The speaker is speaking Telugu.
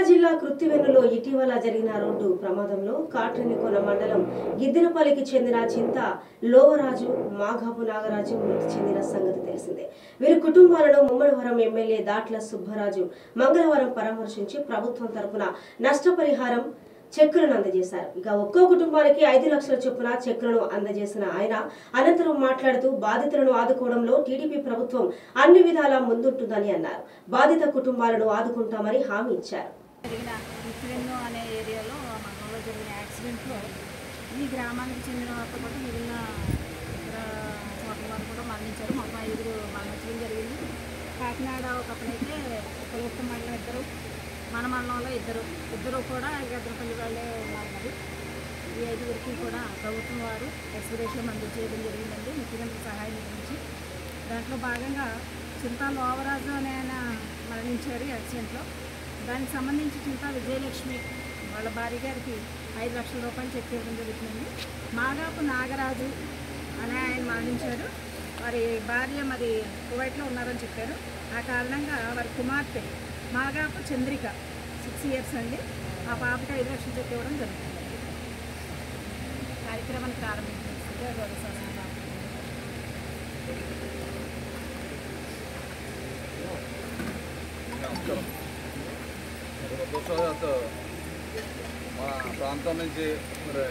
జిల్లా కృత్తివెన్నులో ఇటీవల జరిగిన రోడ్డు ప్రమాదంలో కాట్రేనికోన మండలం గిద్దెనపల్లికి చెందిన చింత లోవరాజు మాఘాపు నాగరాజు మృతి చెందిన సంగతి తెలిసిందే. వీరి కుటుంబాలను ముమ్మడివరం ఎమ్మెల్యే దాట్ల సుబ్బరాజు మంగళవారం పరామర్శించి ప్రభుత్వం తరపున నష్టపరిహారం చెక్కులను అందజేశారు. ఇక ఒక్కో కుటుంబానికి 5 లక్షల చొప్పున చెక్కులను అందజేసిన ఆయన అనంతరం మాట్లాడుతూ బాధితులను ఆదుకోవడంలో టీడీపీ ప్రభుత్వం అన్ని విధాలా ముందుంటుందని అన్నారు. బాధిత కుటుంబాలను ఆదుకుంటామని హామీ ఇచ్చారు. అనే ఏరియాలో మంగళంలో జరిగిన యాక్సిడెంట్లో ఈ గ్రామానికి చెందిన వారితో పాటు మిగిలిన ఇతర చోట్ల వారు కూడా మరణించారు. మొత్తం 5 మరణించడం జరిగింది. కాకినాడ ఒక అతనైతే కొలగొట్ట మండలం ఇద్దరు, మన మండలంలో ఇద్దరు కూడా గద్దరపల్లి వాళ్ళే ఉన్నారు. మరి ఈ 5గురికి కూడా ప్రభుత్వం వారు ఎక్స్ప్రెషన్ అందజేయడం జరిగిందండి, ముఖ్యమంత్రి సహాయం నుంచి. దాంట్లో భాగంగా చింతా లోవరాజు అనే ఆయన మరణించారు యాక్సిడెంట్లో. దానికి సంబంధించి చింతా విజయలక్ష్మి వాళ్ళ భార్య గారికి 5 లక్షల రూపాయలు చెక్ ఇవ్వడం జరుగుతుందండి. మాగాపు నాగరాజు అనే ఆయన మరణించారు. వారి భార్య మరి కువైట్లో ఉన్నారని చెప్పారు. ఆ కారణంగా వారి కుమార్తె మాగాపు చంద్రిక 6 ఇయర్స్ అండి, ఆ పాపకి 5 లక్షలు చెక్ ఇవ్వడం జరుగుతుంది. కార్యక్రమాన్ని ప్రారంభించారు గౌరవ శాసన మా ప్రాంతం నుంచి మరి